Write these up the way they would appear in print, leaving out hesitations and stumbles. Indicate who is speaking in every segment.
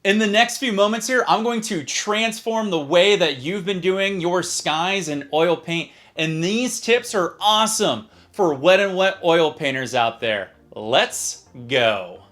Speaker 1: In the next few moments here, I'm going to transform the way that you've been doing your skies in oil paint, and these tips are awesome for wet and wet oil painters out there. Let's go.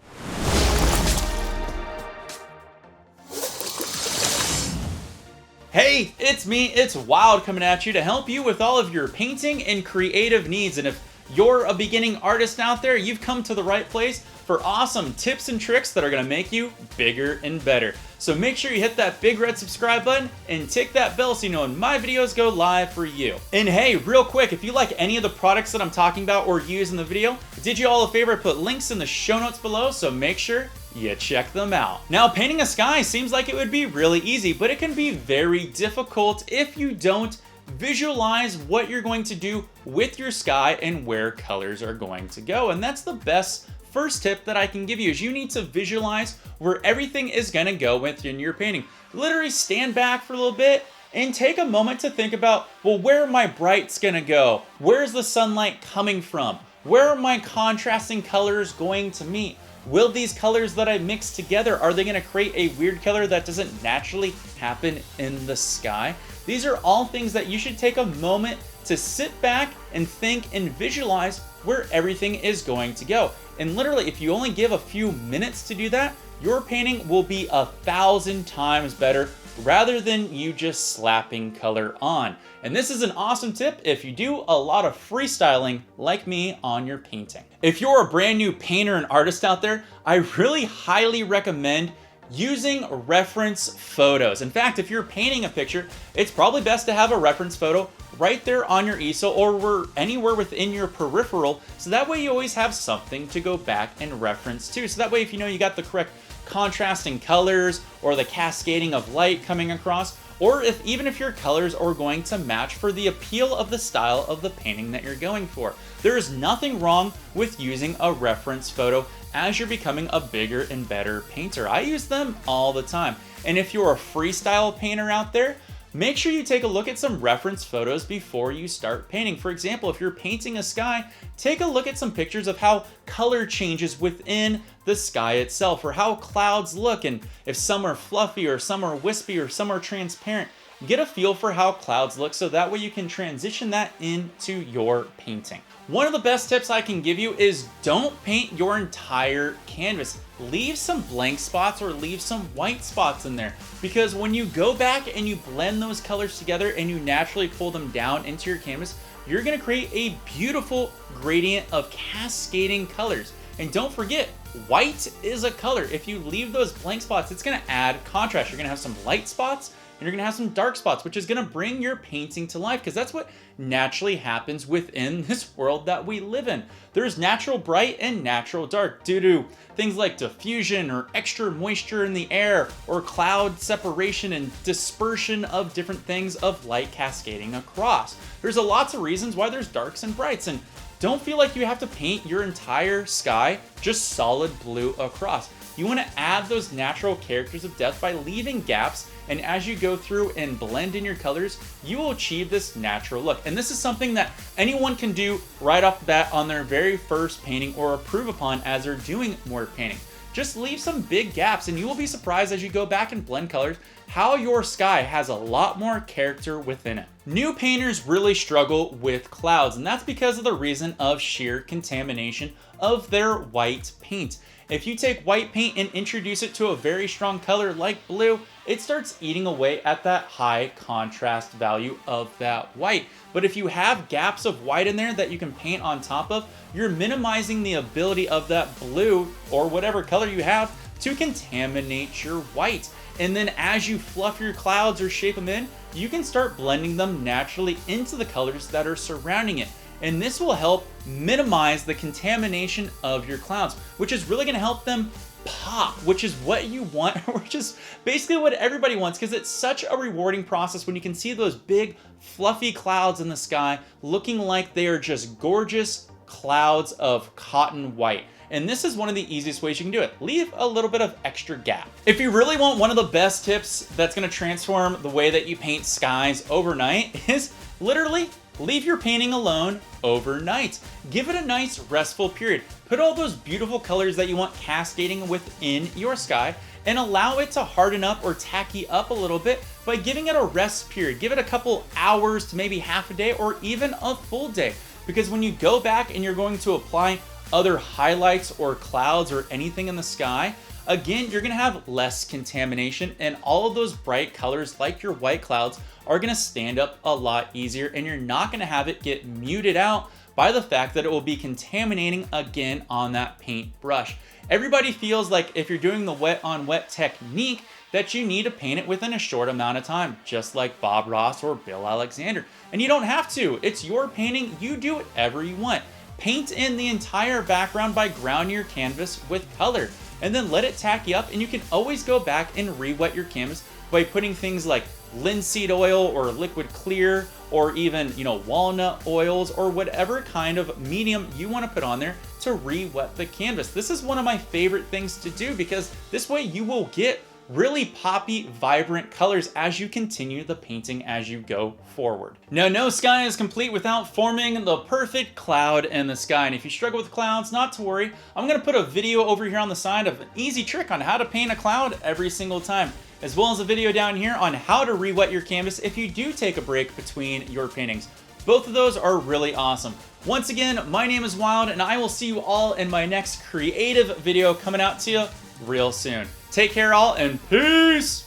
Speaker 1: Hey, it's me, it's Wild, coming at you to help you with all of your painting and creative needs. And if you're a beginning artist out there, you've come to the right place for awesome tips and tricks that are going to make you bigger and better. So make sure you hit that big red subscribe button and tick that bell so you know when my videos go live for you. And hey, real quick, if you like any of the products that I'm talking about or use in the video, did you all a favor, put links in the show notes below, so make sure you check them out. Now, painting a sky seems like it would be really easy, but it can be very difficult if you don't visualize what you're going to do with your sky and where colors are going to go. And that's the best first tip that I can give you, is you need to visualize where everything is going to go within your painting. Literally stand back for a little bit and take a moment to think about, well, where are my brights going to go? Where's the sunlight coming from? Where are my contrasting colors going to meet? Will these colors that I mix together, are they going to create a weird color that doesn't naturally happen in the sky? These are all things that you should take a moment to sit back and think and visualize where everything is going to go. And literally, if you only give a few minutes to do that, your painting will be 1,000 times better rather than you just slapping color on. And this is an awesome tip if you do a lot of freestyling like me on your painting. If you're a brand new painter and artist out there, I really highly recommend using reference photos. In fact, if you're painting a picture, it's probably best to have a reference photo right there on your easel or anywhere within your peripheral, so that way you always have something to go back and reference to. So that way, if you know you got the correct contrasting colors or the cascading of light coming across, or even if your colors are going to match for the appeal of the style of the painting that you're going for. There is nothing wrong with using a reference photo as you're becoming a bigger and better painter. I use them all the time. And if you're a freestyle painter out there, make sure you take a look at some reference photos before you start painting. For example, if you're painting a sky, take a look at some pictures of how color changes within the sky itself, or how clouds look, and if some are fluffy or some are wispy or some are transparent. Get a feel for how clouds look so that way you can transition that into your painting. One of the best tips I can give you is don't paint your entire canvas. Leave some blank spots or leave some white spots in there, because when you go back and you blend those colors together and you naturally pull them down into your canvas, you're going to create a beautiful gradient of cascading colors. And don't forget, white is a color. If you leave those blank spots, it's going to add contrast. You're going to have some light spots and you're going to have some dark spots, which is going to bring your painting to life, because that's what naturally happens within this world that we live in. There's natural bright and natural dark due to things like diffusion or extra moisture in the air, or cloud separation and dispersion of different things of light cascading across. There's lots of reasons why there's darks and brights, and don't feel like you have to paint your entire sky just solid blue across. You want to add those natural characters of depth by leaving gaps, and as you go through and blend in your colors, you will achieve this natural look. And this is something that anyone can do right off the bat on their very first painting, or improve upon as they're doing more painting. Just leave some big gaps and you will be surprised as you go back and blend colors how your sky has a lot more character within it. New painters really struggle with clouds, and that's because of the reason of sheer contamination of their white paint. If you take white paint and introduce it to a very strong color like blue, it starts eating away at that high contrast value of that white. But if you have gaps of white in there that you can paint on top of, you're minimizing the ability of that blue or whatever color you have to contaminate your white. And then as you fluff your clouds or shape them in, you can start blending them naturally into the colors that are surrounding it. And this will help minimize the contamination of your clouds, which is really going to help them pop, which is what you want, which is basically what everybody wants, because it's such a rewarding process when you can see those big fluffy clouds in the sky looking like they are just gorgeous clouds of cotton white. And this is one of the easiest ways you can do it. Leave a little bit of extra gap. If you really want one of the best tips that's going to transform the way that you paint skies overnight, is literally leave your painting alone overnight. Give it a nice restful period. Put all those beautiful colors that you want cascading within your sky, and allow it to harden up or tacky up a little bit by giving it a rest period. Give it a couple hours to maybe half a day or even a full day. Because when you go back and you're going to apply other highlights or clouds or anything in the sky, again, you're gonna have less contamination, and all of those bright colors like your white clouds are gonna stand up a lot easier, and you're not gonna have it get muted out by the fact that it will be contaminating again on that paint brush. Everybody feels like if you're doing the wet on wet technique that you need to paint it within a short amount of time, just like Bob Ross or Bill Alexander. And you don't have to. It's your painting. You do whatever you want. Paint in the entire background by grounding your canvas with color, and then let it tacky up, and you can always go back and re-wet your canvas by putting things like linseed oil or liquid clear, or even, walnut oils, or whatever kind of medium you want to put on there to re-wet the canvas. This is one of my favorite things to do because this way you will get really poppy, vibrant colors as you continue the painting as you go forward. Now, no sky is complete without forming the perfect cloud in the sky. And if you struggle with clouds, not to worry. I'm gonna put a video over here on the side of an easy trick on how to paint a cloud every single time, as well as a video down here on how to re-wet your canvas if you do take a break between your paintings. Both of those are really awesome. Once again, my name is Wild, and I will see you all in my next creative video coming out to you real soon. Take care all, and peace!